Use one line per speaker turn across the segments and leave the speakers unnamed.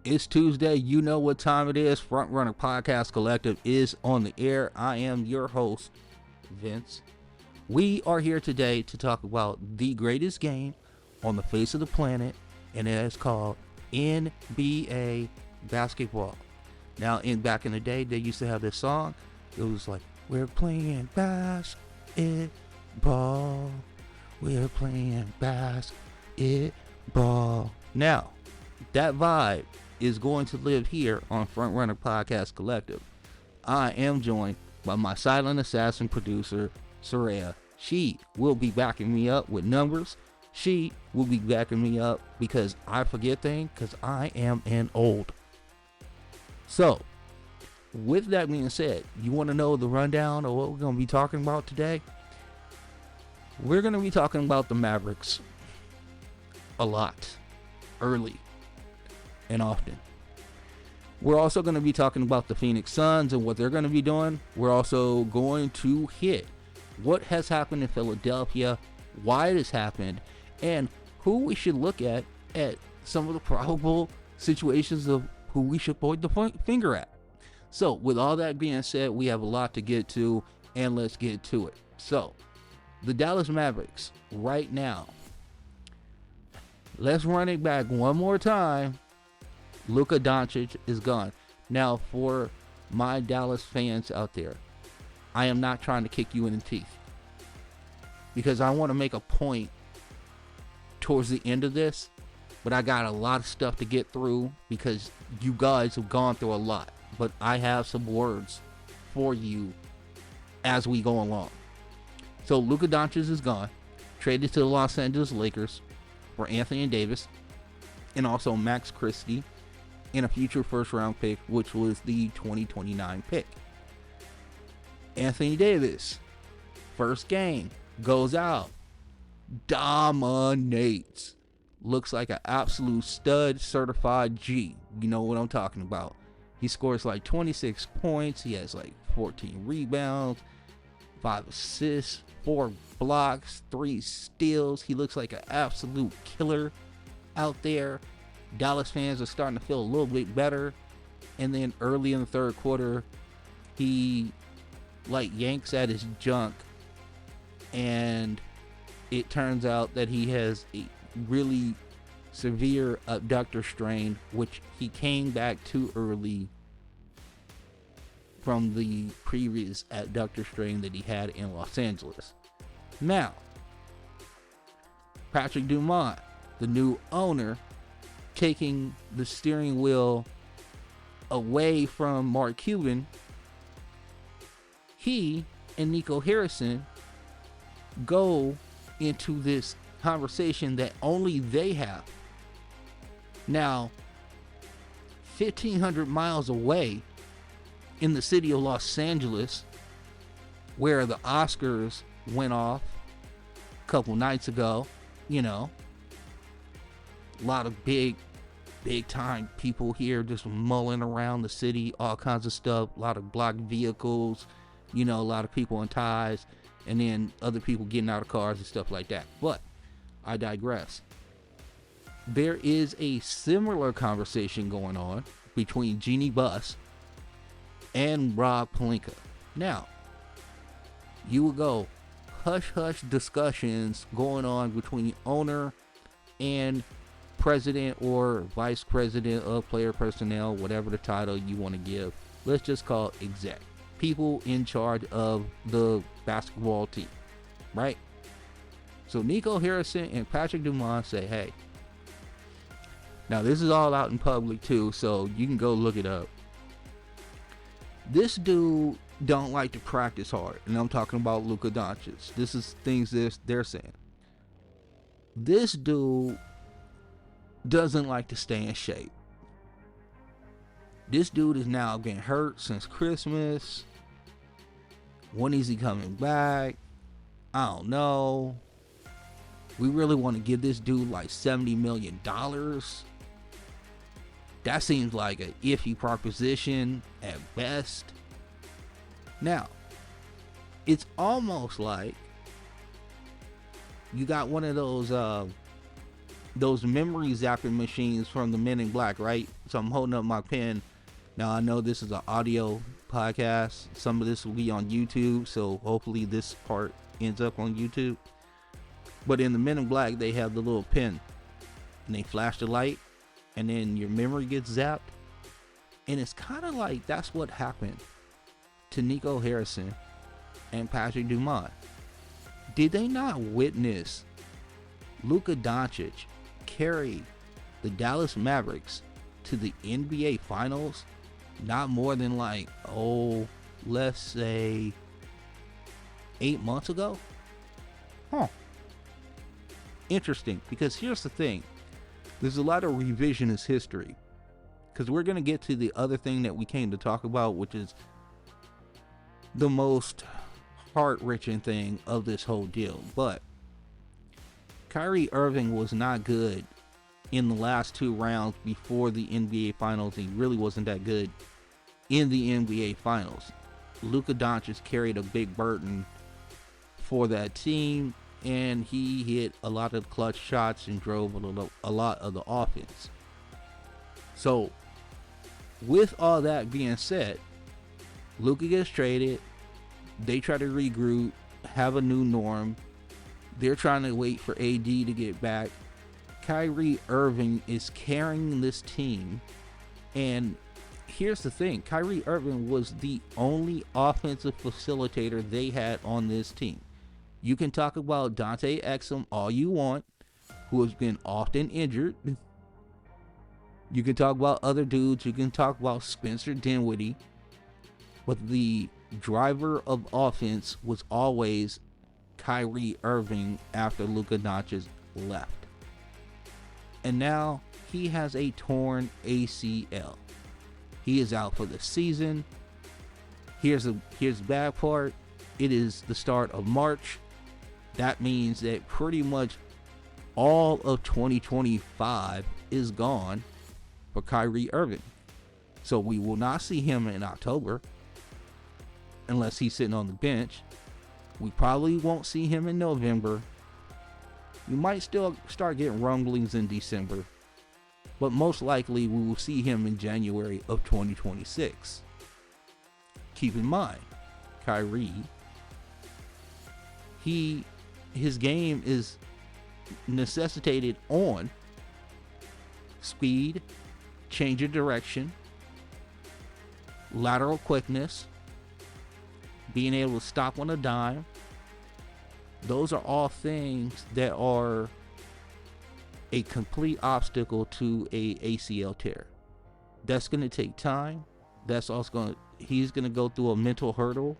It's Tuesday. You know what time it is. Front Runner Podcast Collective is on the air. I am your host, Vince. We are here today to talk about the greatest game on the face of the planet, and it is called NBA basketball. Now, back in the day, they used to have this song. It was like, we're playing basketball. We're playing basketball. Now, that vibe is going to live here on Front Runner Podcast Collective. I am joined by my silent assassin producer, Soraya. She will be backing me up with numbers. She will be backing me up because I forget things because I am an old. So, with that being said, you want to know the rundown of what we're going to be talking about today? We're going to be talking about the Mavericks a lot, early and often. We're also going to be talking about the Phoenix Suns and what they're going to be doing. We're also going to hit what has happened in Philadelphia, why it has happened, and who we should look at some of the probable situations of who we should point the finger at. So, with all that being said, we have a lot to get to, and let's get to it. So, the Dallas Mavericks, right now, let's run it back one more time. Luka Doncic is gone. Now, for my Dallas fans out there, I am not trying to kick you in the teeth, because I want to make a point towards the end of this, but I got a lot of stuff to get through because you guys have gone through a lot. But I have some words for you as we go along. So Luka Doncic is gone, traded to the Los Angeles Lakers for Anthony Davis and also Max Christie and a future first round pick, which was the 2029 pick. Anthony Davis, first game, goes out, dominates, looks like an absolute stud, certified G. You know what I'm talking about. He scores like 26 points. He has like 14 rebounds, 5 assists, 4 blocks, 3 steals. He looks like an absolute killer out there. Dallas fans are starting to feel a little bit better. And then early in the third quarter, he like yanks at his junk. And it turns out that he has a really severe abductor strain, which he came back too early from the previous abductor strain that he had in Los Angeles. Now, Patrick Dumont, the new owner, taking the steering wheel away from Mark Cuban, he and Nico Harrison go into this conversation that only they have. Now, 1,500 miles away in the city of Los Angeles, where the Oscars went off a couple nights ago, you know, a lot of big time people here just mulling around the city, all kinds of stuff, a lot of blocked vehicles, you know, a lot of people in ties, and then other people getting out of cars and stuff like that. But I digress. There is a similar conversation going on between Jeannie Buss and Rob Pelinka. Now, you will go hush-hush discussions going on between the owner and president or vice president of player personnel, whatever the title you want to give. Let's just call it exec. People in charge of the basketball team, right? So Nico Harrison and Patrick Dumont say, hey, now this is all out in public too, so you can go look it up. This dude don't like to practice hard, and I'm talking about Luka Doncic. This is things they're saying. This dude doesn't like to stay in shape. This dude is now been hurt since Christmas. When is he coming back? I don't know. We really want to give this dude like $70 million. That seems like an iffy proposition at best. Now, it's almost like you got one of those those memory zapping machines from the Men in Black, right? So I'm holding up my pen. Now I know this is an audio podcast. Some of this will be on YouTube, so hopefully this part ends up on YouTube. But in the Men in Black, they have the little pen, and they flash the light, and then your memory gets zapped. And it's kind of like that's what happened to Nico Harrison and Patrick Dumont. Did they not witness Luka Doncic carry the Dallas Mavericks to the NBA Finals not more than let's say 8 months ago? Interesting, because here's the thing. There's a lot of revisionist history, because we're going to get to the other thing that we came to talk about, which is the most heart-wrenching thing of this whole deal. But Kyrie Irving was not good in the last 2 rounds before the NBA Finals. He really wasn't that good in the NBA Finals. Luka Doncic carried a big burden for that team, and he hit a lot of clutch shots and drove a lot of the offense. So, with all that being said, Luka gets traded. They try to regroup, have a new norm. They're trying to wait for AD to get back. Kyrie Irving is carrying this team. And here's the thing. Kyrie Irving was the only offensive facilitator they had on this team. You can talk about Dante Exum all you want, who has been often injured. You can talk about other dudes. You can talk about Spencer Dinwiddie. But the driver of offense was always Kyrie Irving after Luka Doncic left. And now he has a torn ACL. He is out for the season. Here's the bad part. It is the start of March. That means that pretty much all of 2025 is gone for Kyrie Irving. So we will not see him in October unless he's sitting on the bench. We probably won't see him in November. You might still start getting rumblings in December, but most likely we will see him in January of 2026. Keep in mind, Kyrie, his game is necessitated on speed, change of direction, lateral quickness, being able to stop on a dime. Those are all things that are a complete obstacle to a ACL tear. That's going to take time. He's going to go through a mental hurdle.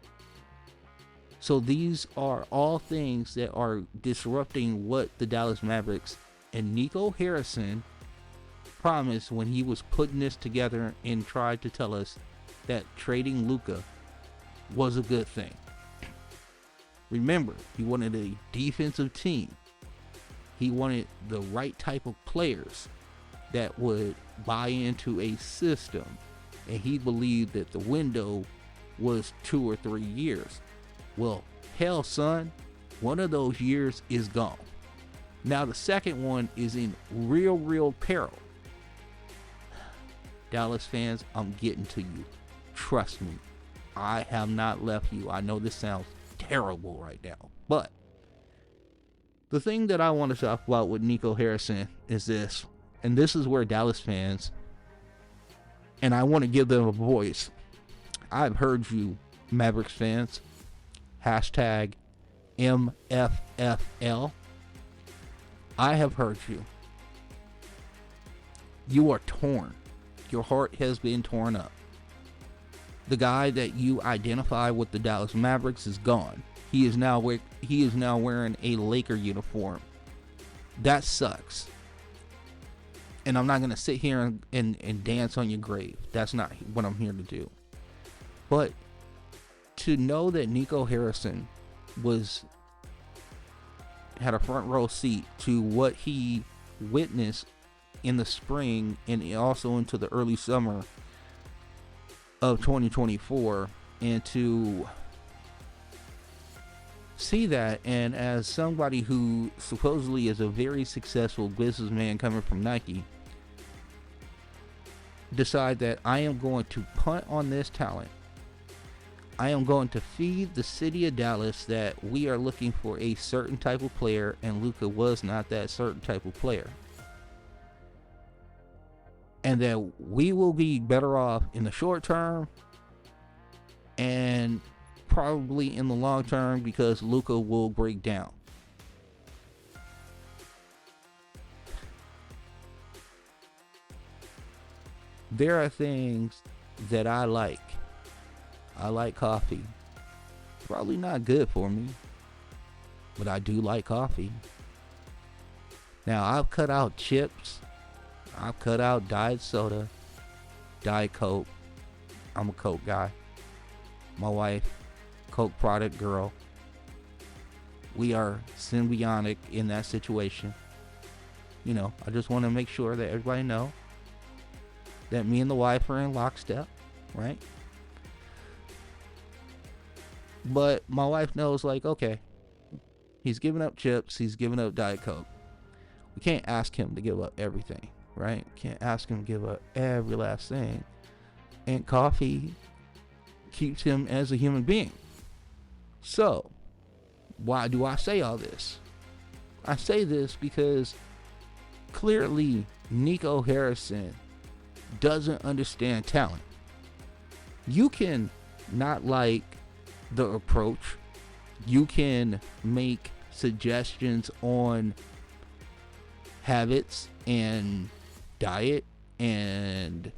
So these are all things that are disrupting what the Dallas Mavericks and Nico Harrison promised when he was putting this together and tried to tell us that trading Luka was a good thing. Remember, he wanted a defensive team. He wanted the right type of players that would buy into a system. And he believed that the window was 2 or 3 years. Well, hell, son, one of those years is gone. Now the second one is in real peril. Dallas fans, I'm getting to you. Trust me, I have not left you. I know this sounds terrible right now, but the thing that I want to talk about with Nico Harrison is this, and this is where Dallas fans, and I want to give them a voice. I've heard you, Mavericks fans. Hashtag MFFL. I have heard you. You are torn. Your heart has been torn up. The guy that you identify with the Dallas Mavericks is gone. He is now wearing a Laker uniform. That sucks. And I'm not going to sit here and dance on your grave. That's not what I'm here to do. But to know that Nico Harrison had a front row seat to what he witnessed in the spring and also into the early summer of 2024, and to see that, and as somebody who supposedly is a very successful businessman coming from Nike, decide that I am going to punt on this talent. I am going to feed the city of Dallas that we are looking for a certain type of player, and Luka was not that certain type of player. And that we will be better off in the short term and probably in the long term because Luka will break down. There are things that I like. I like coffee. Probably not good for me, but I do like coffee. Now, I've cut out chips. I've cut out diet soda, Diet Coke. I'm a Coke guy. My wife, Coke product girl. We are symbiotic in that situation. You know, I just want to make sure that everybody know that me and the wife are in lockstep, right? But my wife knows, like, okay, he's giving up chips, he's giving up Diet Coke. We can't ask him to give up everything, right? Can't ask him to give up every last thing. And coffee keeps him as a human being. So, why do I say all this? I say this because clearly Nico Harrison doesn't understand talent. You can not like the approach. You can make suggestions on habits and diet and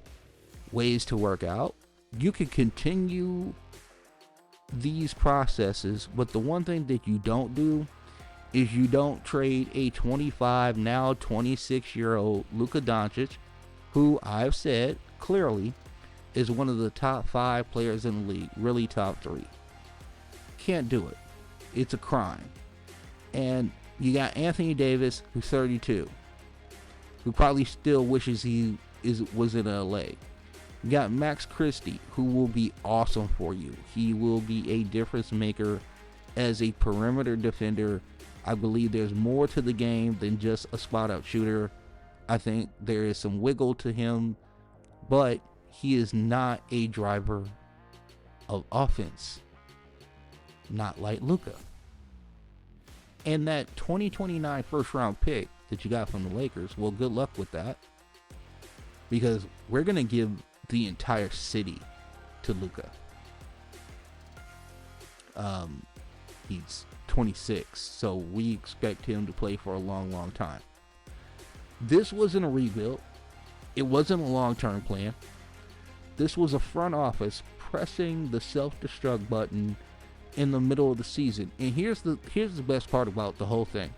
ways to work out. You can continue these processes, but the one thing that you don't do is you don't trade a 25, now 26-year-old Luka Doncic, who I've said clearly is one of the top 5 players in the league, really top 3. Can't do it. It's a crime. And you got Anthony Davis, who's 32, who probably still wishes he was in LA. You got Max Christie, who will be awesome for you. He will be a difference maker as a perimeter defender. I believe there's more to the game than just a spot-up shooter. I think there is some wiggle to him, but he is not a driver of offense. Not like Luka. And that 2029 first round pick that you got from the Lakers, well, good luck with that. Because we're going to give the entire city to Luka. He's 26, so we expect him to play for a long, long time. This wasn't a rebuild. It wasn't a long-term plan. This was a front office pressing the self-destruct button in the middle of the season. And here's the best part about the whole thing.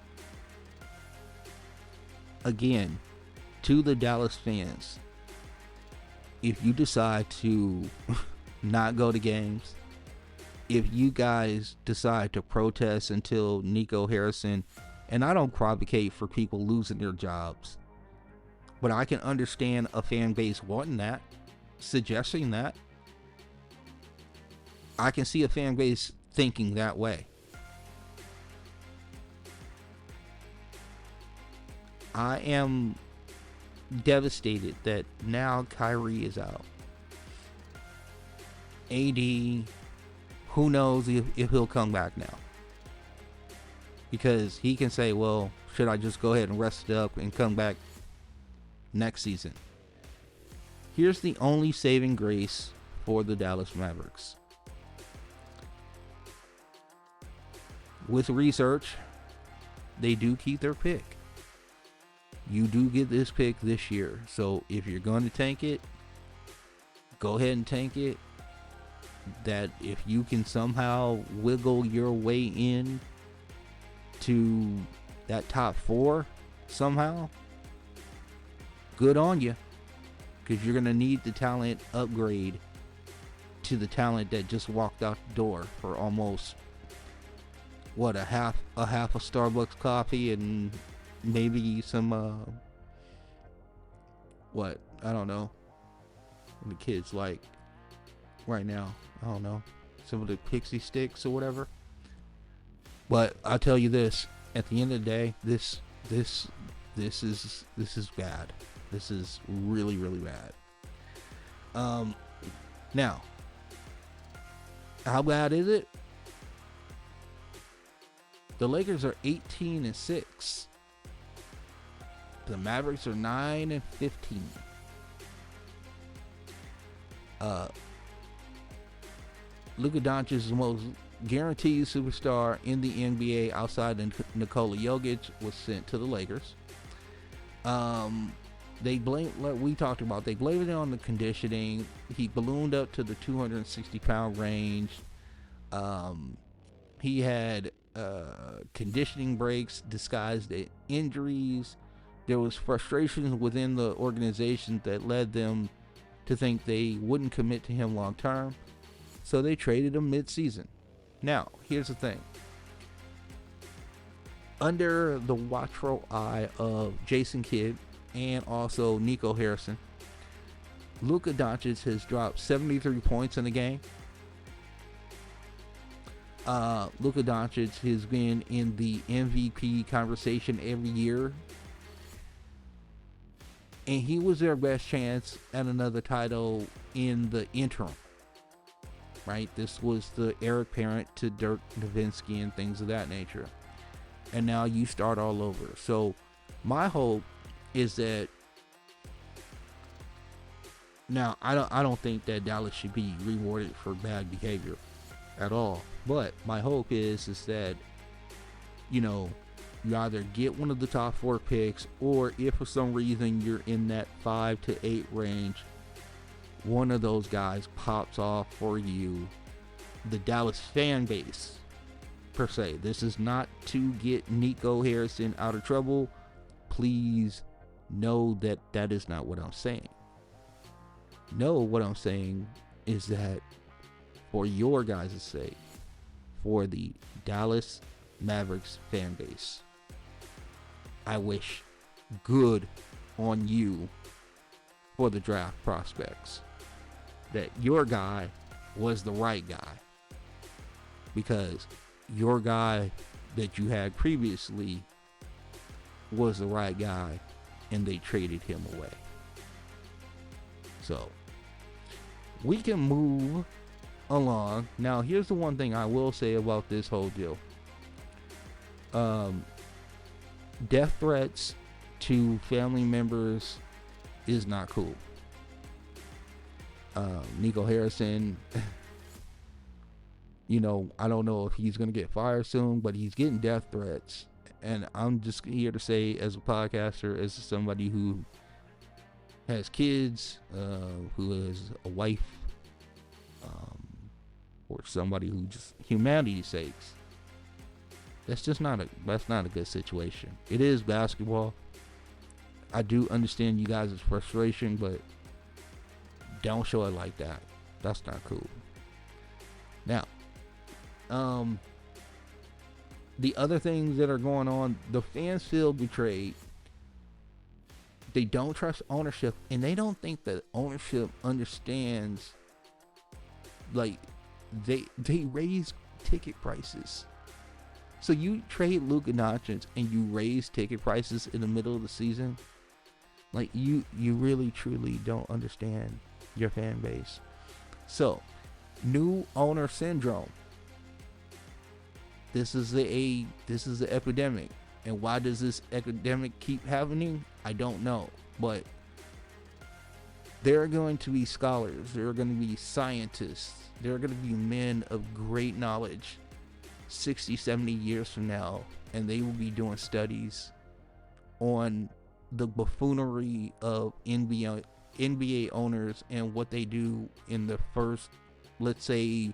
Again, to the Dallas fans, if you decide to not go to games, if you guys decide to protest until Nico Harrison, and I don't advocate for people losing their jobs, but I can understand a fan base wanting that, suggesting that. I can see a fan base thinking that way. I am devastated that now Kyrie is out. AD, who knows if he'll come back now. Because he can say, well, should I just go ahead and rest it up and come back next season? Here's the only saving grace for the Dallas Mavericks. With research, they do keep their pick. You do get this pick this year. So if you're going to tank it, go ahead and tank it. That if you can somehow wiggle your way in to that top 4 somehow, good on you. Because you're going to need the talent upgrade to the talent that just walked out the door for almost, what, a half a Starbucks coffee and maybe some, what, I don't know, the kids like right now, I don't know, some of the pixie sticks or whatever. But I'll tell you this: at the end of the day, this is bad. This is really, really bad. Now, how bad is it? The Lakers are 18-6. The Mavericks are 9-15. Luka Doncic is the most guaranteed superstar in the NBA outside of Nikola Jokic, was sent to the Lakers. They blame, like we talked about, they blamed it on the conditioning. He ballooned up to the 260-pound range. He had conditioning breaks disguised as injuries. There was frustration within the organization that led them to think they wouldn't commit to him long term, so they traded him mid-season. Now, here's the thing. Under the watchful eye of Jason Kidd and also Nico Harrison, Luka Doncic has dropped 73 points in the game. Luka Doncic has been in the MVP conversation every year, and he was their best chance at another title in the interim. Right? This was the heir apparent to Dirk Nowitzki and things of that nature. And now you start all over. So my hope is that, now I don't think that Dallas should be rewarded for bad behavior at all. But my hope is that, you either get one of the top 4 picks, or if for some reason you're in that 5 to 8 range, one of those guys pops off for you. The Dallas fan base, per se. This is not to get Nico Harrison out of trouble. Please know that that is not what I'm saying. No, what I'm saying is that for your guys' sake, for the Dallas Mavericks fan base, I wish good on you for the draft prospects. That your guy was the right guy. Because your guy that you had previously was the right guy, and they traded him away. So, we can move along. Now, here's the one thing I will say about this whole deal. Death threats to family members is not cool. Nico Harrison, I don't know if he's going to get fired soon, but he's getting death threats. And I'm just here to say, as a podcaster, as somebody who has kids, who has a wife, or somebody who just, humanity's sakes, that's not a good situation. It is basketball. I do understand you guys' frustration, but don't show it like that. That's not cool. Now, the other things that are going on, the fans feel betrayed. They don't trust ownership, and they don't think that ownership understands. Like, they raise ticket prices. So you trade Luka Doncic and you raise ticket prices in the middle of the season. Like, you really truly don't understand your fan base. So, new owner syndrome. This is the epidemic. And why does this epidemic keep happening? I don't know. But there are going to be scholars. There are going to be scientists. There are going to be men of great knowledge 60, 70 years from now. And they will be doing studies on the buffoonery of NBA owners and what they do in the first, let's say,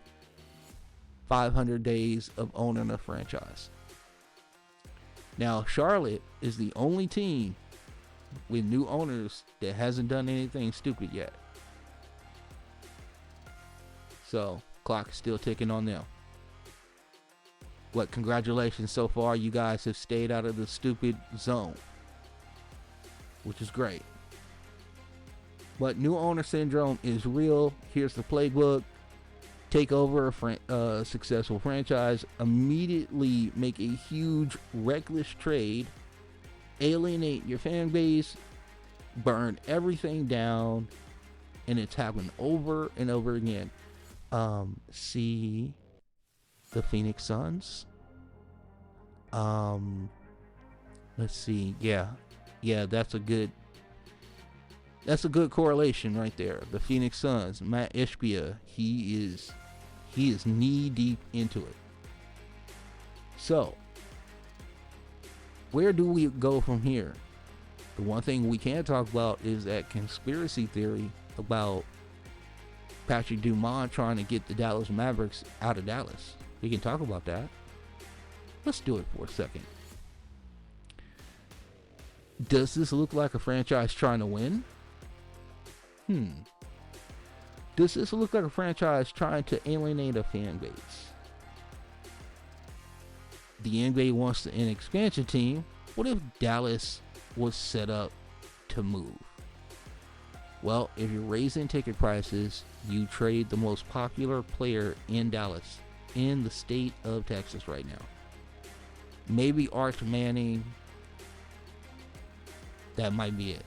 500 days of owning a franchise. Now, Charlotte is the only team with new owners that hasn't done anything stupid yet. So, clock is still ticking on them. But congratulations, so far you guys have stayed out of the stupid zone, which is great. But new owner syndrome is real. Here's the playbook. take over a successful franchise, immediately make a huge reckless trade, alienate your fan base, burn everything down, and it's happened over and over again. See the Phoenix Suns. Let's see. Yeah, that's a good correlation right there. The Phoenix Suns, Matt Ishbia, he is knee deep into it. So, where do we go from here? The one thing we can talk about is that conspiracy theory about Patrick Dumont trying to get the Dallas Mavericks out of Dallas. We can talk about that. Let's do it for a second. Does this look like a franchise trying to win? Does this look like a franchise trying to alienate a fan base? The NBA wants an expansion team. What if Dallas was set up to move? Well, if you're raising ticket prices, you trade the most popular player in Dallas, in the state of Texas right now. Maybe Arch Manning. That might be it.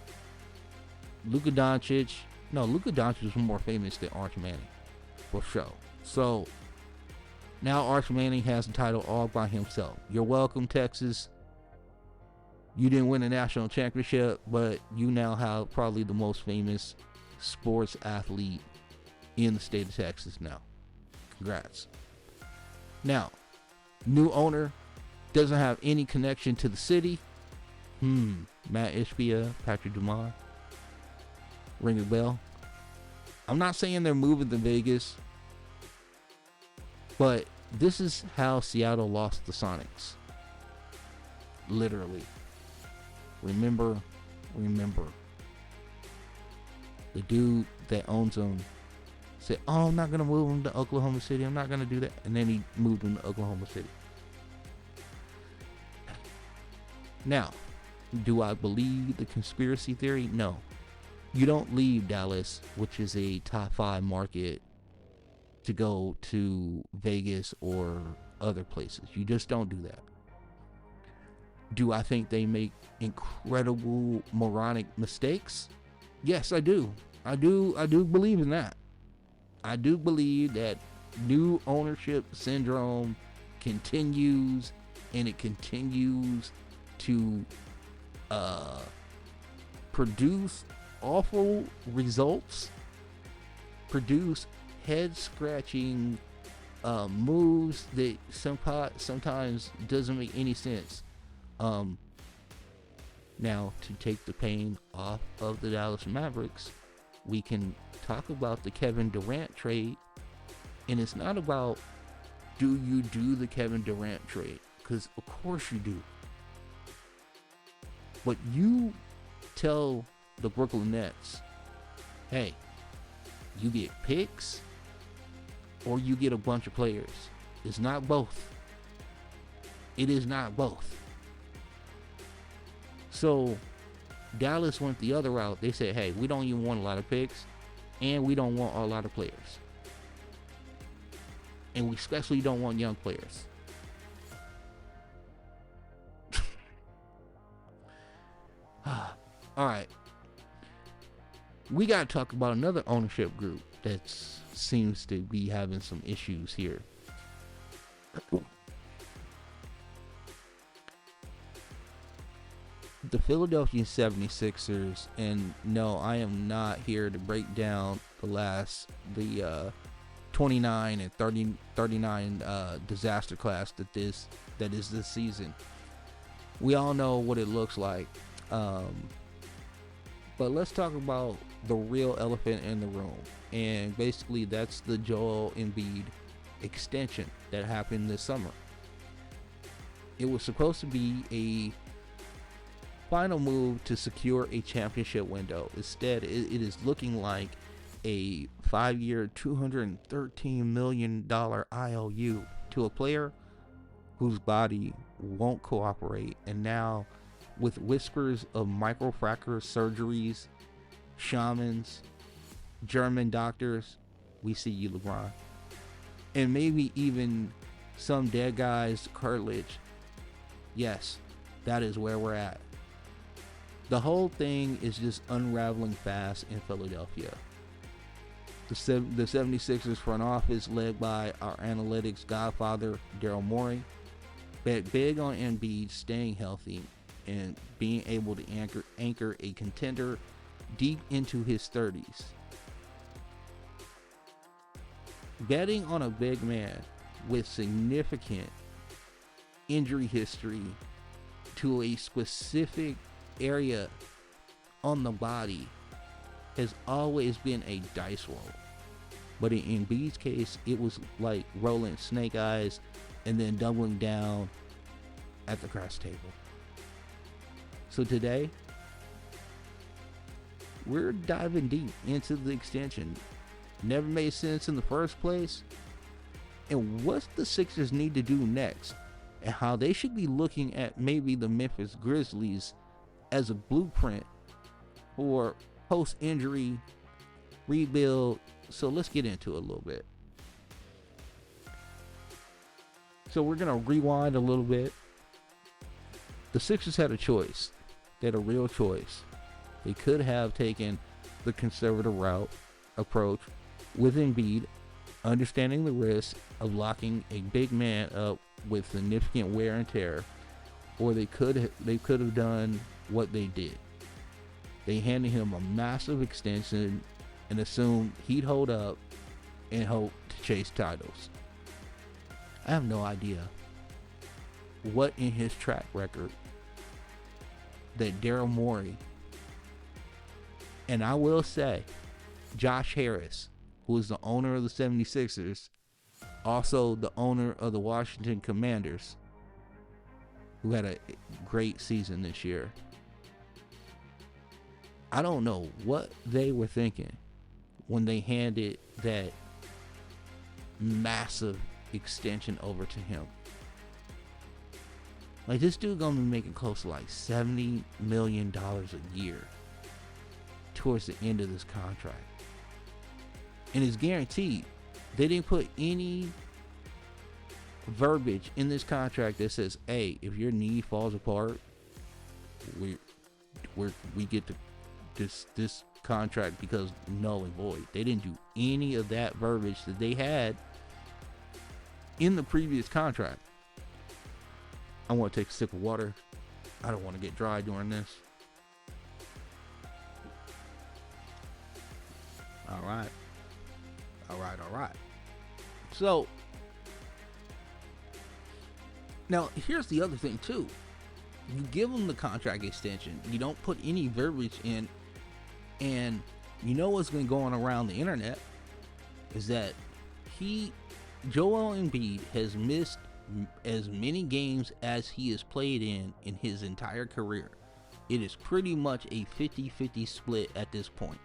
Luka Doncic. No, Luka Doncic is more famous than Arch Manning, for sure. So, now Arch Manning has the title all by himself. You're welcome, Texas. You didn't win a national championship, but you now have probably the most famous sports athlete in the state of Texas now. Congrats. Now, new owner, doesn't have any connection to the city. Matt Ishbia, Patrick Dumont. Ring a bell. I'm not saying they're moving to Vegas, but this is how Seattle lost the Sonics. Literally. Remember. The dude that owns them said, I'm not going to move him to Oklahoma City. I'm not going to do that. And then he moved him to Oklahoma City. Now, do I believe the conspiracy theory? No. You don't leave Dallas, which is a top 5 market, to go to Vegas or other places. You just don't do that. Do I think they make incredible moronic mistakes? Yes, I do. I do believe in that. I do believe that new ownership syndrome continues, and it continues to produce awful results, produce head-scratching moves that sometimes doesn't make any sense. Now, to take the pain off of the Dallas Mavericks, we can talk about the Kevin Durant trade. And it's not about, do you do the Kevin Durant trade? Because of course you do. But you tell the Brooklyn Nets, hey, you get picks or you get a bunch of players. It's not both. It is not both. So Dallas went the other route. They said, hey, we don't even want a lot of picks, and we don't want a lot of players. And we especially don't want young players. Alright. We got to talk about another ownership group that seems to be having some issues here. The Philadelphia 76ers, and no, I am not here to break down the 29 and 39 disaster class that is this season. We all know what it looks like. But let's talk about the real elephant in the room. And basically that's the Joel Embiid extension that happened this summer. It was supposed to be a final move to secure a championship window. Instead, it is looking like a 5-year, $213 million IOU to a player whose body won't cooperate. And now, with whispers of microfracture surgeries, shamans, German doctors, we see you, LeBron. and maybe even some dead guy's cartilage. Yes, that is where we're at. The whole thing is just unraveling fast in Philadelphia. The 76ers front office, led by our analytics godfather, Daryl Morey, bet big on Embiid staying healthy and being able to anchor a contender deep into his 30s. Betting on a big man with significant injury history to a specific area on the body has always been a dice roll. But in Embiid's case, it was like rolling snake eyes and then doubling down at the craps table. So today, we're diving deep into the extension. Never made sense in the first place. And what the Sixers need to do next, and how they should be looking at maybe the Memphis Grizzlies as a blueprint for post-injury rebuild. So let's get into it a little bit. So we're going to rewind a little bit. The Sixers had a choice. They had a real choice. They could have taken the conservative approach with Embiid, understanding the risk of locking a big man up with significant wear and tear, or they could have done what they did. They handed him a massive extension and assumed he'd hold up and hope to chase titles. I have no idea what in his track record that Daryl Morey, and I will say Josh Harris, who is the owner of the 76ers, also the owner of the Washington Commanders, who had a great season this year. I don't know what they were thinking when they handed that massive extension over to him. Like, this dude gonna be making close to like $70 million a year towards the end of this contract. And it's guaranteed. They didn't put any verbiage in this contract that says, hey, if your knee falls apart, we get this contract because null and void. They didn't do any of that verbiage that they had in the previous contract. I want to take a sip of water. I don't want to get dry during this. All right. So, now here's the other thing too. You give them the contract extension. You don't put any verbiage in, and you know what's going to go on around the internet is that Joel Embiid has missed as many games as he has played in his entire career. It is pretty much a 50-50 split at this point.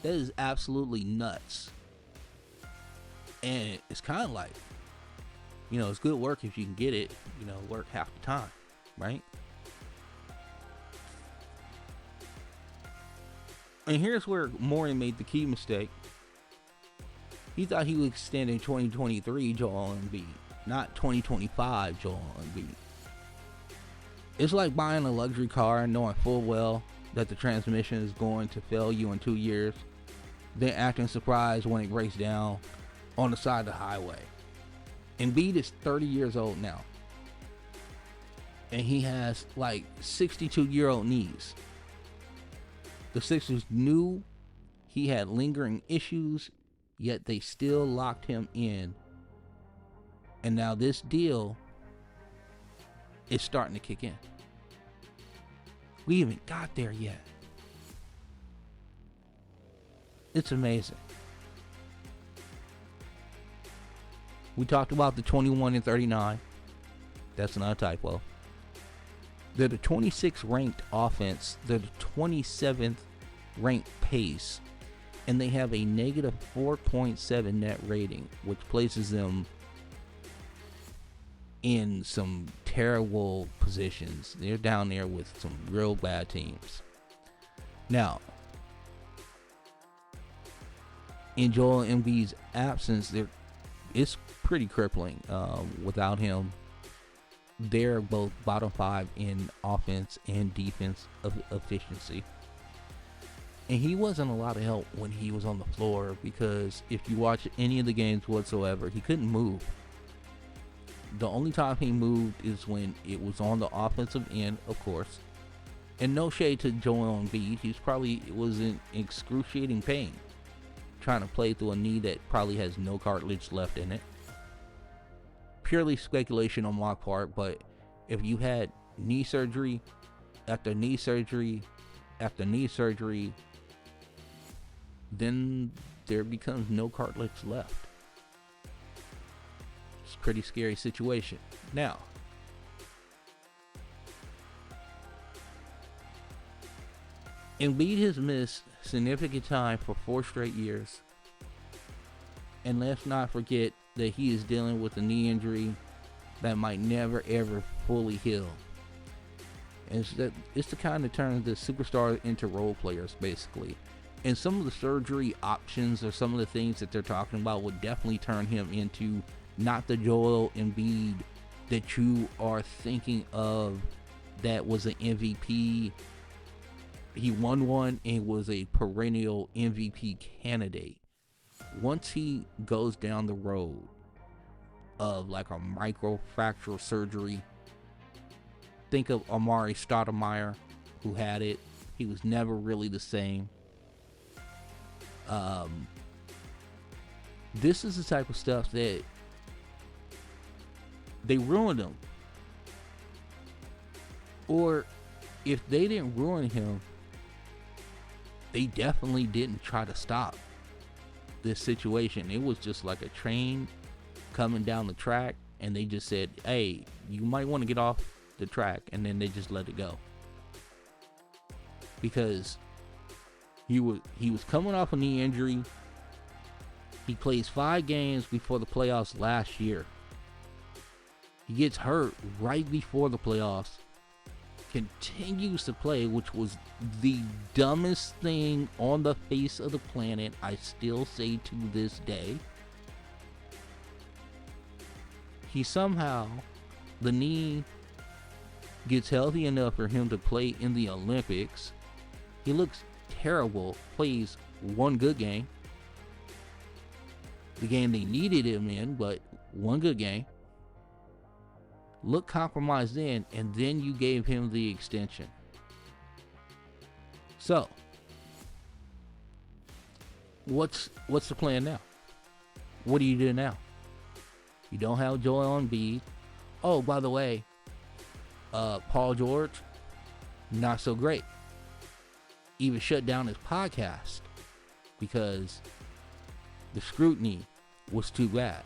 That is absolutely nuts. And it's kind of like, it's good work if you can get it, work half the time, right? And here's where Morey made the key mistake. He thought he would extend in 2023 Joel Embiid, not 2025 Joel Embiid. It's like buying a luxury car and knowing full well that the transmission is going to fail you in 2 years, then acting surprised when it breaks down on the side of the highway. Embiid is 30 years old now, and he has like 62-year-old knees. The Sixers knew he had lingering issues, yet they still locked him in. And now this deal is starting to kick in. We haven't got there yet. It's amazing. We talked about the 21 and 39. That's not a typo. They're the 26th ranked offense. They're the 27th ranked pace. And they have a negative 4.7 net rating, which places them in some terrible positions. They're down there with some real bad teams. Now, In Joel Embiid's absence, it's pretty crippling. Without him, they're both bottom 5 in offense and defense efficiency. And he wasn't a lot of help when he was on the floor, because if you watch any of the games whatsoever, he couldn't move. The only time he moved is when it was on the offensive end, of course. And no shade to Joel Embiid, was in excruciating pain trying to play through a knee that probably has no cartilage left in it. Purely speculation on my part, but if you had knee surgery after knee surgery after knee surgery, then there becomes no cartilage left. It's a pretty scary situation. Now, Embiid has missed significant time for 4 straight years. And let's not forget that he is dealing with a knee injury that might never ever fully heal. And it's the kind that turns the superstars into role players, basically. And some of the surgery options or some of the things that they're talking about would definitely turn him into not the Joel Embiid that you are thinking of that was an MVP. He won one and was a perennial MVP candidate. Once he goes down the road of like a microfracture surgery, think of Amari Stoudemire, who had it. He was never really the same. This is the type of stuff that they ruined him. Or if they didn't ruin him, they definitely didn't try to stop this situation. It was just like a train coming down the track, and they just said, hey, you might want to get off the track, and then they just let it go. Because he was coming off a knee injury. He plays 5 games before the playoffs last year. He gets hurt right before the playoffs. Continues to play, which was the dumbest thing on the face of the planet, I still say to this day. He somehow, the knee gets healthy enough for him to play in the Olympics. He looks terrible, plays 1 good game. The game they needed him in, but 1 good game. Looked compromised then, and then you gave him the extension. So, what's the plan now? What do you do now? You don't have Joel Embiid. Oh, by the way, Paul George, not so great. Even shut down his podcast because the scrutiny was too bad.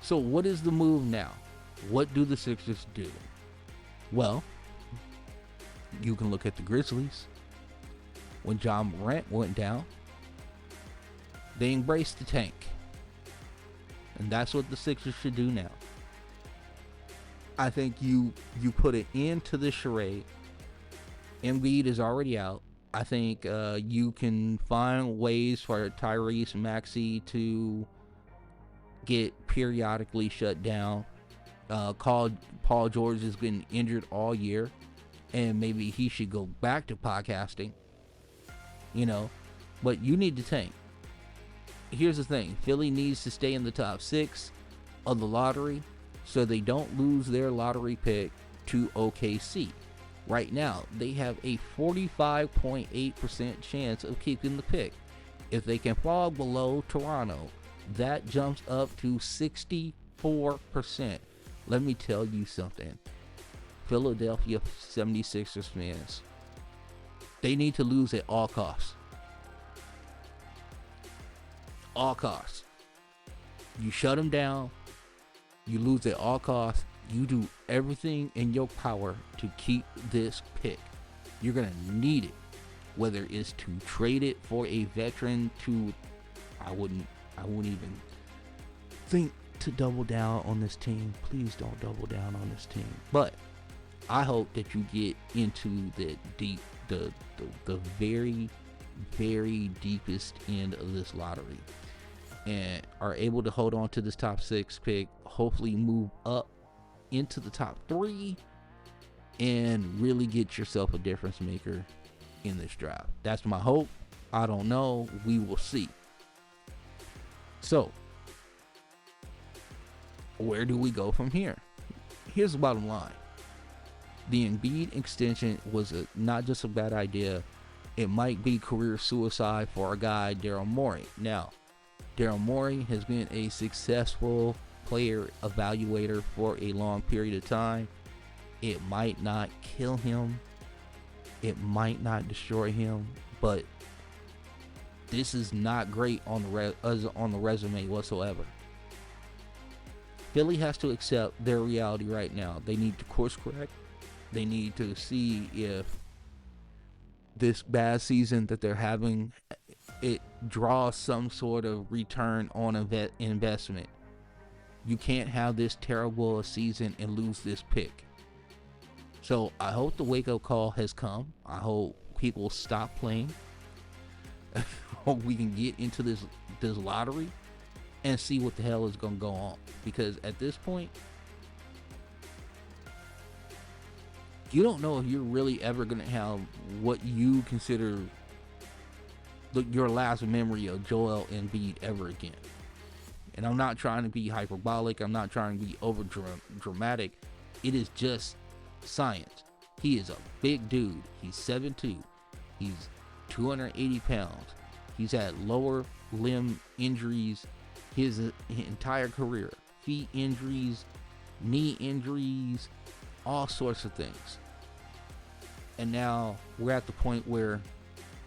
So what is the move now? What do the Sixers do? Well, you can look at the Grizzlies. When John Morant went down, they embraced the tank. And that's what the Sixers should do now. I think you put an end to this charade. Embiid is already out. I think you can find ways for Tyrese Maxey to get periodically shut down. Paul George has been injured all year, and maybe he should go back to podcasting. But you need to tank. Here's the thing: Philly needs to stay in the top 6 of the lottery so they don't lose their lottery pick to OKC. Right now, they have a 45.8% chance of keeping the pick. If they can fall below Toronto, that jumps up to 64%. Let me tell you something. Philadelphia 76ers fans, they need to lose at all costs. All costs. You shut them down, you lose at all costs. You do everything in your power to keep this pick. You're going to need it. Whether it's to trade it for a veteran to, I wouldn't even think to double down on this team. Please don't double down on this team. But I hope that you get into the very very deepest end of this lottery and are able to hold on to this top 6 pick, hopefully move up into the top 3 and really get yourself a difference maker in this draft. That's my hope. I don't know. We will see. So, where do we go from here? Here's the bottom line. The Embiid extension was not just a bad idea. It might be career suicide for our guy, Daryl Morey. Now, Daryl Morey has been a successful player evaluator for a long period of time. It might not kill him. It might not destroy him. But this is not great on the resume whatsoever. Philly has to accept their reality right now. They need to course correct. They need to see if this bad season that they're having, it draws some sort of return on investment. You can't have this terrible a season and lose this pick. So I hope the wake-up call has come. I hope people stop playing. I hope we can get into this lottery and see what the hell is going to go on. Because at this point, you don't know if you're really ever going to have what you consider your last memory of Joel Embiid ever again. And I'm not trying to be hyperbolic. I'm not trying to be over dramatic. It is just science. He is a big dude. He's 7'2". He's 280 pounds. He's had lower limb injuries his entire career. Feet injuries, knee injuries, all sorts of things. And now we're at the point where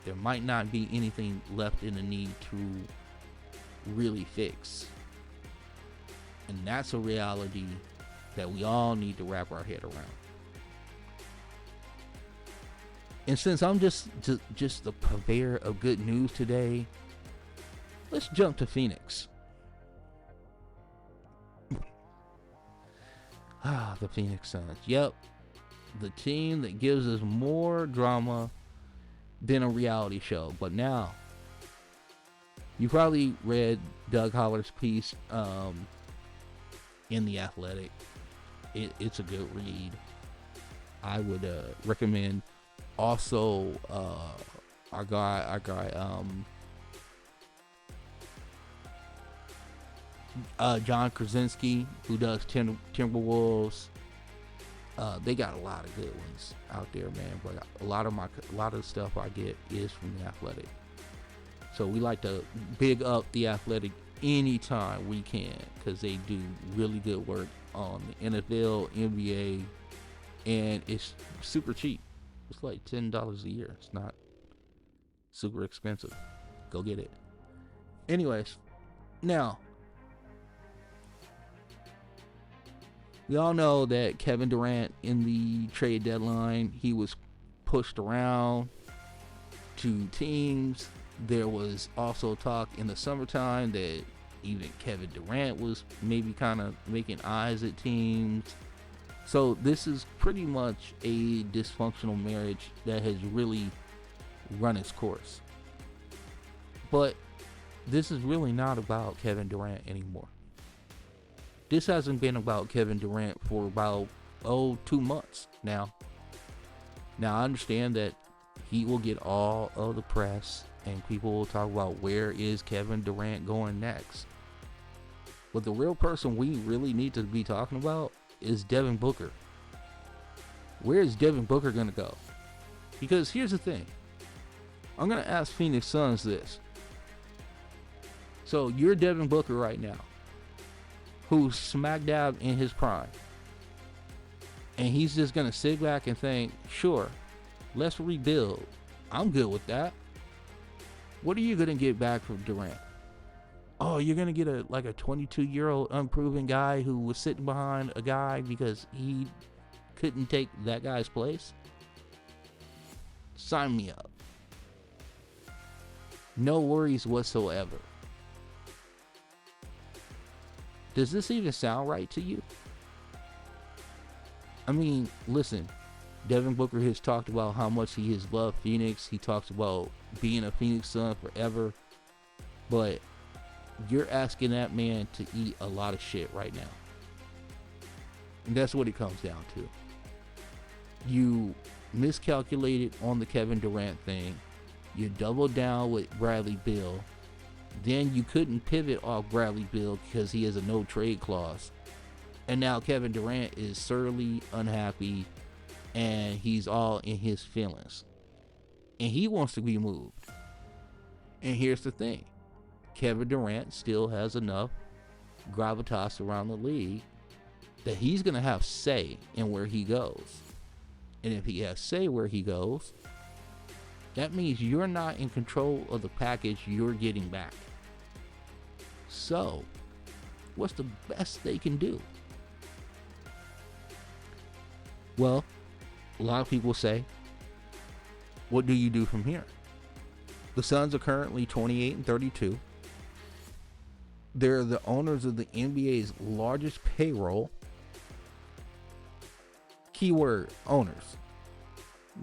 there might not be anything left in the knee to really fix. And that's a reality that we all need to wrap our head around. And since I'm just the purveyor of good news today, let's jump to Phoenix. The Phoenix Suns. Yep. The team that gives us more drama than a reality show. But now, you probably read Doug Holler's piece in The Athletic. It's a good read. I would recommend also our guy John Krasinski, who does Timberwolves. They got a lot of good ones out there, man. But a lot of the stuff I get is from The Athletic. So we like to big up The Athletic anytime we can, because they do really good work on the NFL, NBA, and it's super cheap. It's like $10 a year. It's not super expensive. Go get it. Anyways, now, we all know that Kevin Durant in the trade deadline, he was pushed around to teams. There was also talk in the summertime that even Kevin Durant was maybe kind of making eyes at teams. So this is pretty much a dysfunctional marriage that has really run its course. But this is really not about Kevin Durant anymore. This hasn't been about Kevin Durant for about 2 months now. Now I understand that he will get all of the press and people will talk about where is Kevin Durant going next. But the real person we really need to be talking about is Devin Booker. Where is Devin Booker going to go? Because here's the thing. I'm going to ask Phoenix Suns this. So you're Devin Booker right now, who's smack dab in his prime. And he's just going to sit back and think, sure, let's rebuild. I'm good with that. What are you going to get back from Durant? Oh, you're going to get a 22-year-old unproven guy who was sitting behind a guy because he couldn't take that guy's place? Sign me up. No worries whatsoever. Does this even sound right to you? I mean, listen, Devin Booker has talked about how much he has loved Phoenix. He talks about being a Phoenix Sun forever. But you're asking that man to eat a lot of shit right now. And that's what it comes down to. You miscalculated on the Kevin Durant thing. You doubled down with Bradley Beal. Then you couldn't pivot off Bradley Beal because he has a no trade clause. And now Kevin Durant is surly, unhappy, and he's all in his feelings. And he wants to be moved. And here's the thing. Kevin Durant still has enough gravitas around the league that he's going to have say in where he goes. And if he has say where he goes, that means you're not in control of the package you're getting back. So, what's the best they can do? Well, a lot of people say, what do you do from here? The Suns are currently 28-32. They're the owners of the NBA's largest payroll. Keyword, owners.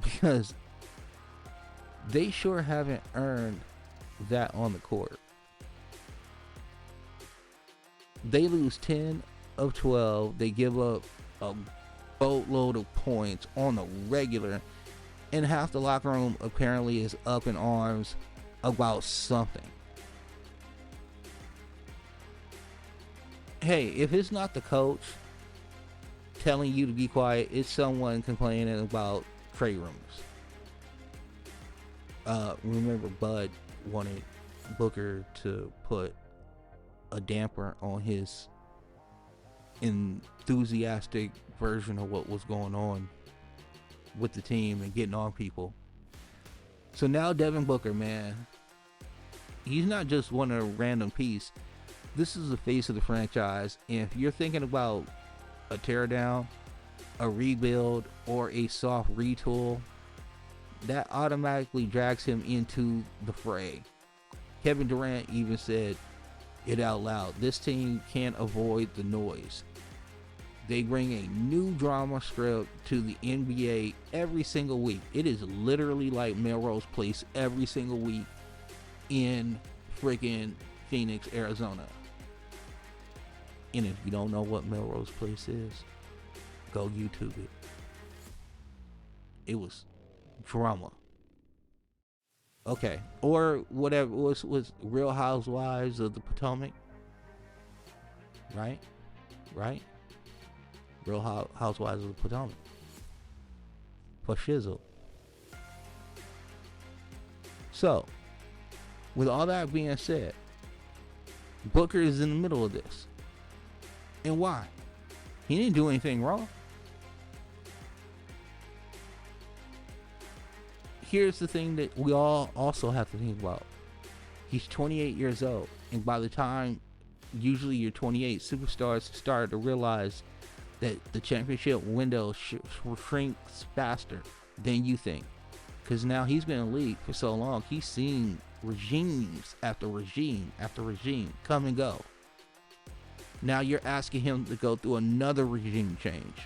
Because they sure haven't earned that on the court. They lose 10 of 12. They give up a boatload of points on the regular. And half the locker room apparently is up in arms about something. Hey, if it's not the coach telling you to be quiet, it's someone complaining about trade rumors. Remember, Bud wanted Booker to put a damper on his enthusiastic version of what was going on with the team and getting on people. So now Devin Booker, man, he's not just one of a random piece. This is the face of the franchise. And if you're thinking about a teardown, a rebuild, or a soft retool, that automatically drags him into the fray. Kevin Durant even said it out loud. This team can't avoid the noise. They bring a new drama script to the NBA every single week. It is literally like Melrose Place every single week in freaking Phoenix, Arizona. And if you don't know what Melrose Place is, go YouTube it. It was drama. Okay. Or whatever was Real Housewives of the Potomac. Right? Real Housewives of the Potomac. For shizzle. So, with all that being said, Booker is in the middle of this. And why? He didn't do anything wrong. Here's the thing that we all also have to think about. He's 28 years old. And by the time usually you're 28, superstars start to realize that the championship window shrinks faster than you think. Because now he's been in the league for so long, he's seen regimes after regime after regime come and go. Now you're asking him to go through another regime change.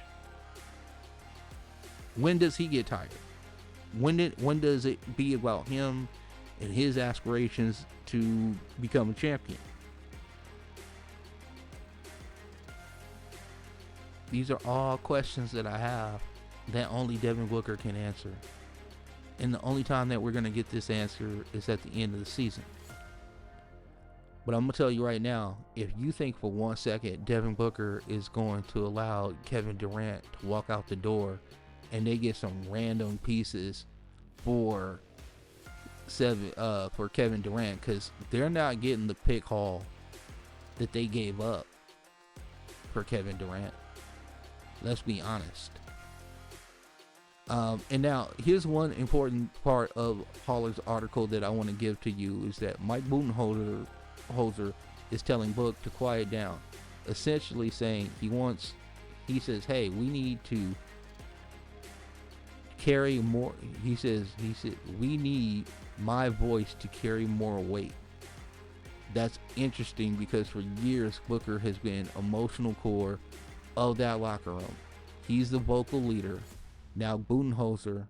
When does he get tired? When does it be about him and his aspirations to become a champion? These are all questions that I have that only Devin Booker can answer. And the only time that we're going to get this answer is at the end of the season. But I'm going to tell you right now, if you think for 1 second Devin Booker is going to allow Kevin Durant to walk out the door and they get some random pieces for Kevin Durant, because they're not getting the pick haul that they gave up for Kevin Durant. Let's be honest. And now, here's one important part of Holler's article that I want to give to you, is that Mike Budenholzer is telling Book to quiet down, essentially saying he says, hey, we need to carry more. He said, we need my voice to carry more weight. That's interesting because for years, Booker has been emotional core of that locker room. He's the vocal leader. Now Budenholzer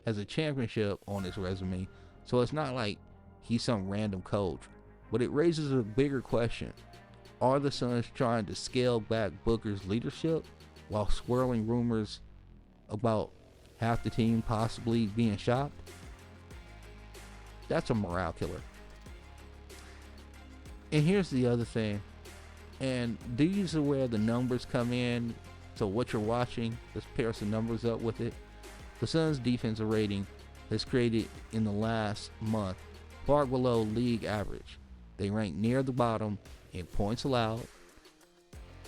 has a championship on his resume, so it's not like he's some random coach. But it raises a bigger question. Are the Suns trying to scale back Booker's leadership while swirling rumors about half the team possibly being shopped? That's a morale killer. And here's the other thing. And these are where the numbers come in. So what you're watching, let's pair some numbers up with it. The Suns' defensive rating has created in the last month far below league average. They rank near the bottom in points allowed,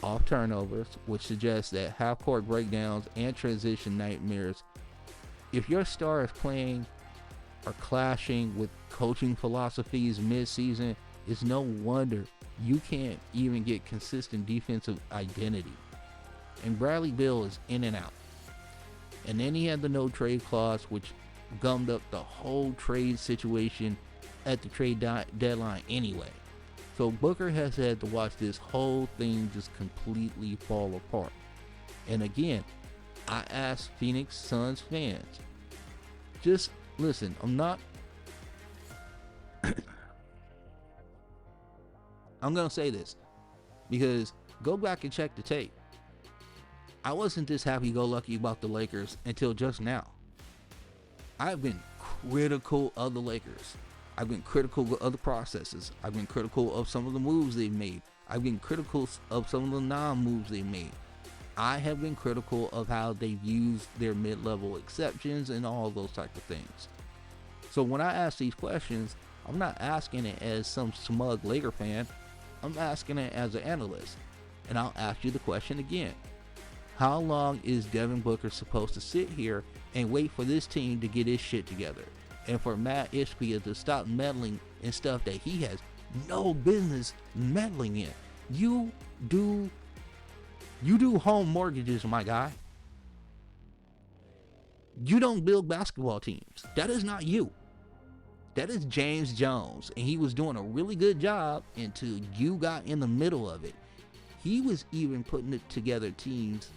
off turnovers, which suggests that half-court breakdowns and transition nightmares. If your star is playing or clashing with coaching philosophies mid-season, it's no wonder you can't even get consistent defensive identity. And Bradley Beal is in and out. And then he had the no trade clause, which gummed up the whole trade situation at the trade deadline anyway. So Booker has had to watch this whole thing just completely fall apart. And again, I ask Phoenix Suns fans, just listen, I'm going to say this because go back and check the tape. I wasn't this happy-go-lucky about the Lakers until just now. I've been critical of the Lakers. I've been critical of other processes. I've been critical of some of the moves they've made. I've been critical of some of the non-moves they've made. I have been critical of how they've used their mid-level exceptions and all those type of things. So when I ask these questions, I'm not asking it as some smug Laker fan. I'm asking it as an analyst. And I'll ask you the question again. How long is Devin Booker supposed to sit here and wait for this team to get his shit together? And for Matt Ishbia to stop meddling in stuff that he has no business meddling in. You do home mortgages, my guy. You don't build basketball teams. That is not you. That is James Jones. And he was doing a really good job until you got in the middle of it. He was even putting it together teams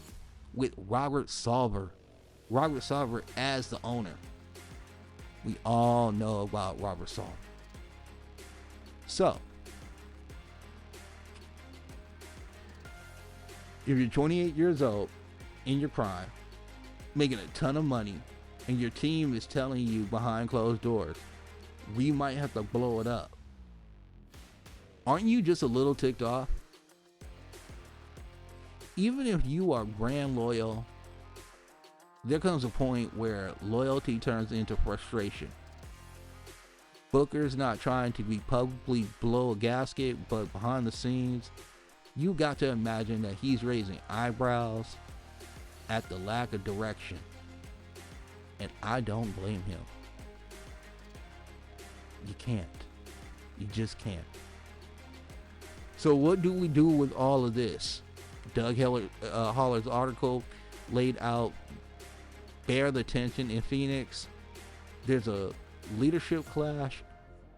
with Robert Sarver as the owner. We all know about Robert Sarver. So, if you're 28 years old, in your prime, making a ton of money, and your team is telling you behind closed doors, we might have to blow it up, aren't you just a little ticked off? Even if you are brand loyal, there comes a point where loyalty turns into frustration. Booker's not trying to be publicly blow a gasket, but behind the scenes, you got to imagine that he's raising eyebrows at the lack of direction. And I don't blame him. You can't. You just can't. So what do we do with all of this? Doug Holler's article laid out bear the tension in Phoenix. There's a leadership clash.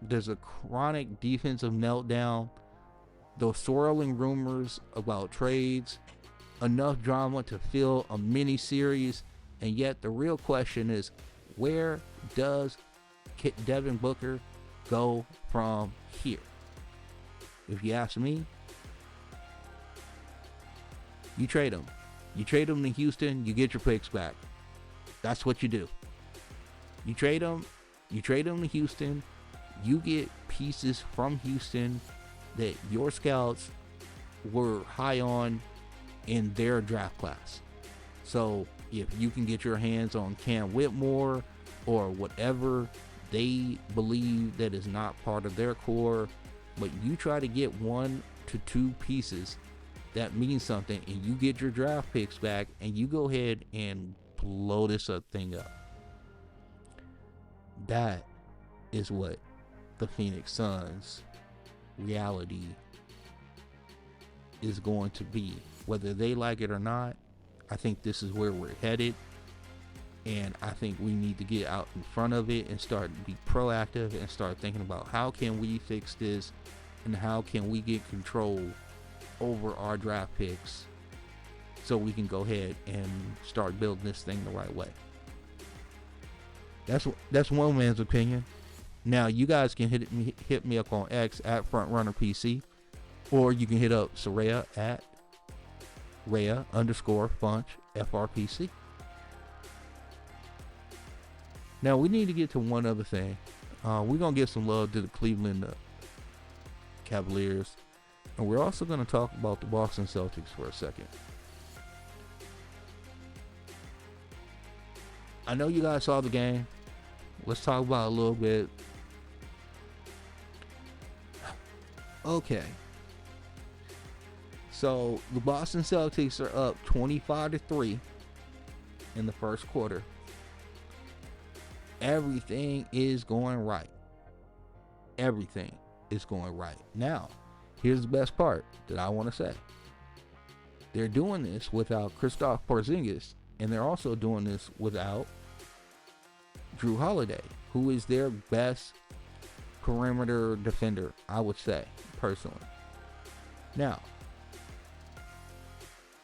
There's a chronic defensive meltdown. Those swirling rumors about trades. Enough drama to fill a mini series. And yet the real question is, where does Devin Booker go from here? If you ask me, you trade him. You trade him to Houston, you get your picks back. That's what you do. You trade him to Houston, you get pieces from Houston that your scouts were high on in their draft class. So if you can get your hands on Cam Whitmore or whatever they believe that is not part of their core, but you try to get 1 to 2 pieces that means something, and you get your draft picks back, and you go ahead and blow this thing up. That is what the Phoenix Suns reality is going to be. Whether they like it or not, I think this is where we're headed. And I think we need to get out in front of it and start to be proactive and start thinking about how can we fix this and how can we get control over our draft picks so we can go ahead and start building this thing the right way. That's one man's opinion. Now you guys can hit me up on X at FrontRunnerPC, or you can hit up Soraya at Rhea_Funch FRPC. Now we need to get to one other thing. We're gonna give some love to the Cleveland Cavaliers, and we're also gonna talk about the Boston Celtics for a second. I know you guys saw the game. Let's talk about it a little bit. Okay. So the Boston Celtics are up 25-3 in the first quarter. Everything is going right. Everything is going right. Now, here's the best part that I want to say. They're doing this without Kristaps Porzingis, and they're also doing this without Jrue Holiday, who is their best perimeter defender, I would say, personally. Now,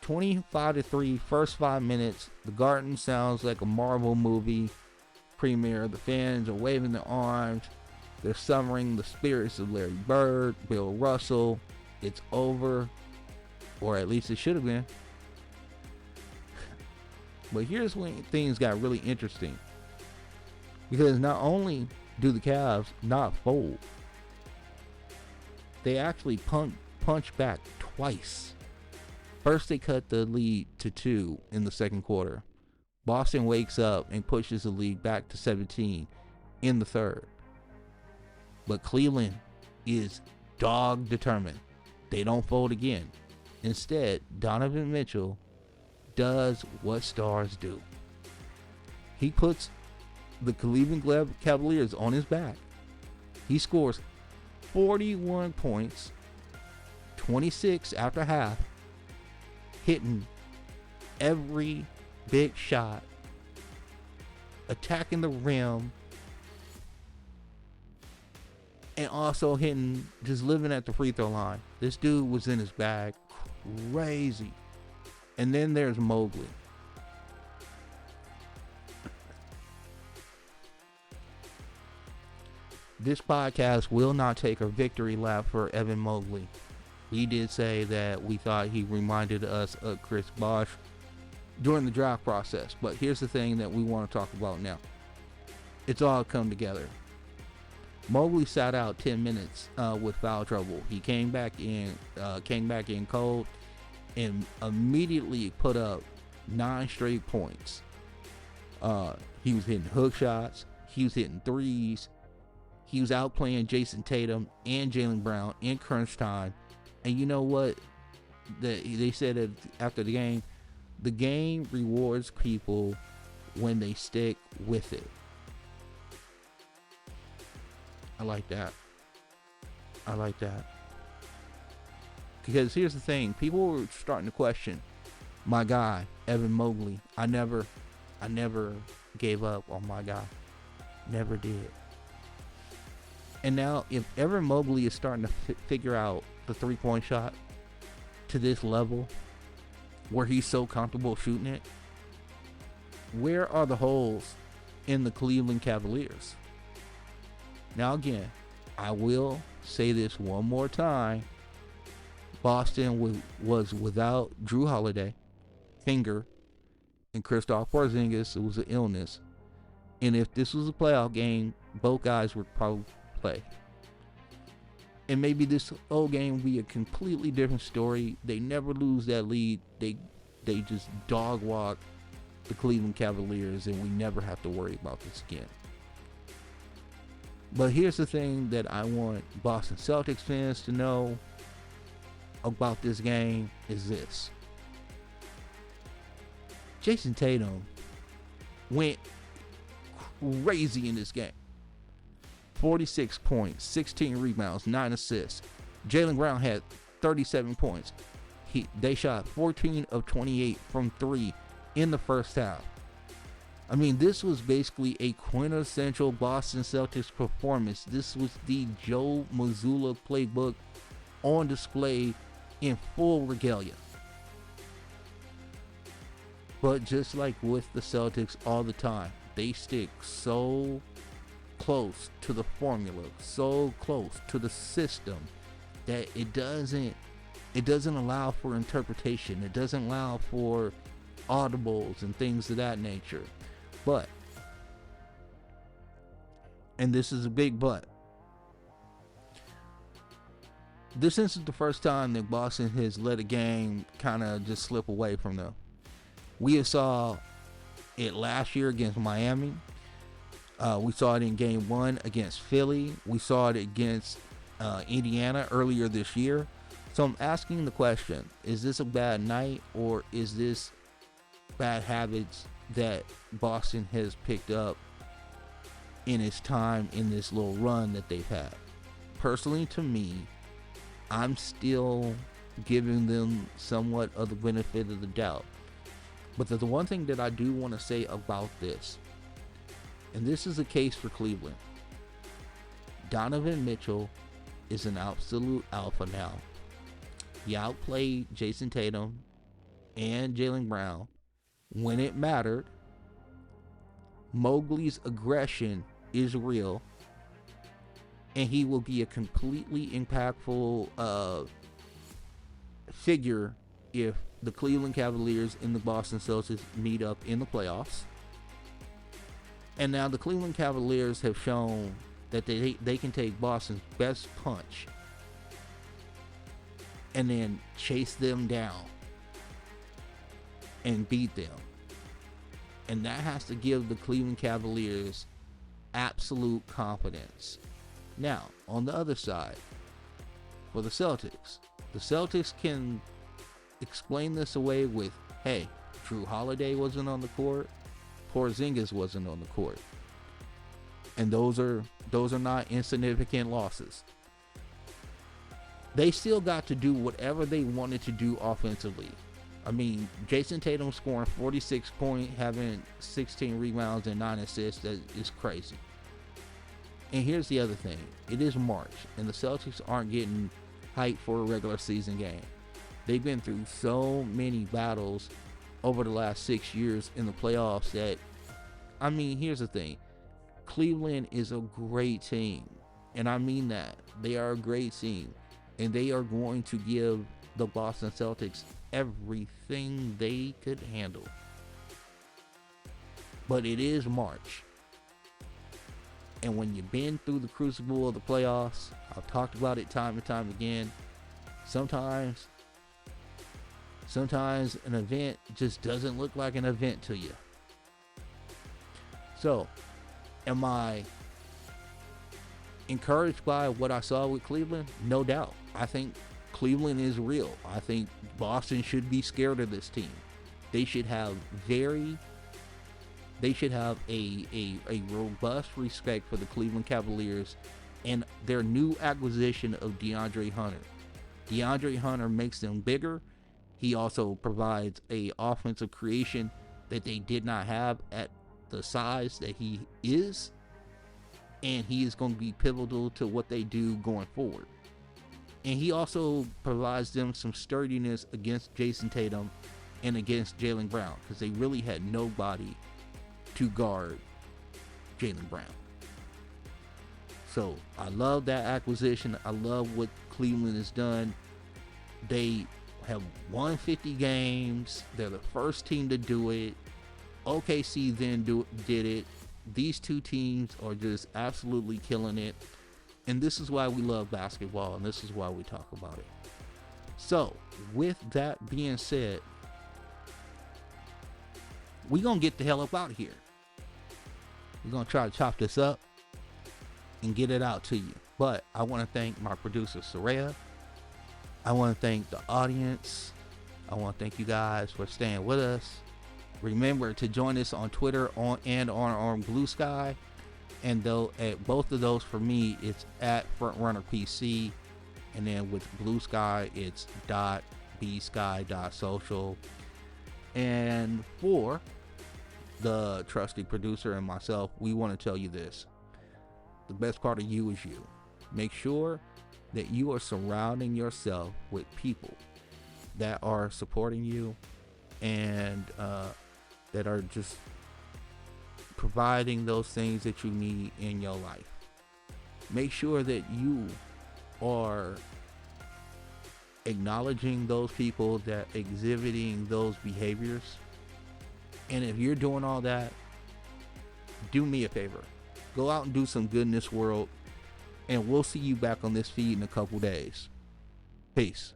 25-3, first 5 minutes. The Garden sounds like a Marvel movie premiere. The fans are waving their arms. They're summoning the spirits of Larry Bird, Bill Russell. It's over, or at least it should have been. But here's when things got really interesting, because not only do the Cavs not fold, they actually punch back twice. First, they cut the lead to 2 in the second quarter. Boston wakes up and pushes the lead back to 17 in the third. But Cleveland is dog determined. They don't fold again. Instead, Donovan Mitchell does what stars do. He puts the Cleveland Cavaliers on his back. He scores 41 points, 26 after half, hitting every big shot, attacking the rim, and also hitting, just living at the free throw line. This dude was in his bag. Crazy. And then there's Mobley. This podcast will not take a victory lap for Evan Mobley. We did say that we thought he reminded us of Chris Bosh during the draft process. But here's the thing that we want to talk about now. It's all come together. Mobley sat out 10 minutes with foul trouble. He came back in cold and immediately put up 9 straight points. He was hitting hook shots. He was hitting threes. He was outplaying Jason Tatum and Jaylen Brown in crunch time. And you know what? They said that after the game rewards people when they stick with it. I like that. Because here's the thing. People were starting to question my guy, Evan Mobley. I never gave up on my guy. Never did. And now, if Evan Mobley is starting to figure out the three-point shot to this level, where he's so comfortable shooting it, where are the holes in the Cleveland Cavaliers? Now again, I will say this one more time. Boston was without Jrue Holiday, finger, and Kristaps Porzingis. It was an illness. And if this was a playoff game, both guys would probably play. And maybe this whole game will be a completely different story. They never lose that lead. They just dog walk the Cleveland Cavaliers, and we never have to worry about this again. But here's the thing that I want Boston Celtics fans to know about this game is this. Jason Tatum went crazy in this game. 46 points, 16 rebounds, 9 assists. Jaylen Brown had 37 points. They shot 14 of 28 from 3 in the first half. I mean, this was basically a quintessential Boston Celtics performance. This was the Joe Mazzulla playbook on display in full regalia. But just like with the Celtics all the time, they stick so close to the formula, so close to the system, that it doesn't allow for interpretation. It doesn't allow for audibles and things of that nature. But, and this is a big but, this isn't the first time that Boston has let a game kind of just slip away from them. We saw it last year against Miami. We saw it in game 1 against Philly. We saw it against Indiana earlier this year. So I'm asking the question, is this a bad night, or is this bad habits that Boston has picked up in its time in this little run that they've had? Personally, to me, I'm still giving them somewhat of the benefit of the doubt. But the one thing that I do want to say about this, and this is a case for Cleveland, Donovan Mitchell is an absolute alpha now. He outplayed Jason Tatum and Jaylen Brown when it mattered. Mowgli's aggression is real, and he will be a completely impactful figure if the Cleveland Cavaliers and the Boston Celtics meet up in the playoffs. And now the Cleveland Cavaliers have shown that they can take Boston's best punch and then chase them down and beat them. And that has to give the Cleveland Cavaliers absolute confidence. Now, on the other side, for the Celtics can explain this away with, hey, Drew Holiday wasn't on the court, Porzingis wasn't on the court. And those are not insignificant losses. They still got to do whatever they wanted to do offensively. I mean, Jason Tatum scoring 46 points, having 16 rebounds and 9 assists, that is crazy. And here's the other thing. It is March, and the Celtics aren't getting hyped for a regular season game. They've been through so many battles over the last 6 years in the playoffs that, I mean, here's the thing. Cleveland is a great team, and I mean that. They are a great team, and they are going to give the Boston Celtics everything they could handle. But it is March. And when you've been through the crucible of the playoffs, I've talked about it time and time again, sometimes an event just doesn't look like an event to you. So, am I encouraged by what I saw with Cleveland? No doubt. I think Cleveland is real. I think Boston should be scared of this team. They should have a robust respect for the Cleveland Cavaliers and their new acquisition of DeAndre Hunter. DeAndre Hunter makes them bigger. He also provides a offensive creation that they did not have at the size that he is, and he is going to be pivotal to what they do going forward. And he also provides them some sturdiness against Jason Tatum and against Jaylen Brown, because they really had nobody to guard Jaylen Brown. So I love that acquisition. I love what Cleveland has done. They have won 50 games. They're the first team to do it. OKC then did it. These two teams are just absolutely killing it. And this is why we love basketball, and this is why we talk about it. So, with that being said, we're going to get the hell up out of here. We're going to try to chop this up and get it out to you. But I want to thank my producer, Soraya. I want to thank the audience. I want to thank you guys for staying with us. Remember to join us on Twitter on Blue Sky. And though at both of those, for me, it's at FrontRunnerPC. And then with Blue Sky, it's .bsky.social. And for the trusty producer and myself, we want to tell you this. The best part of you is you. Make sure that you are surrounding yourself with people that are supporting you and that are just providing those things that you need in your life. Make sure that you are acknowledging those people that exhibiting those behaviors. And if you're doing all that, do me a favor. Go out and do some good in this world. And we'll see you back on this feed in a couple days. Peace.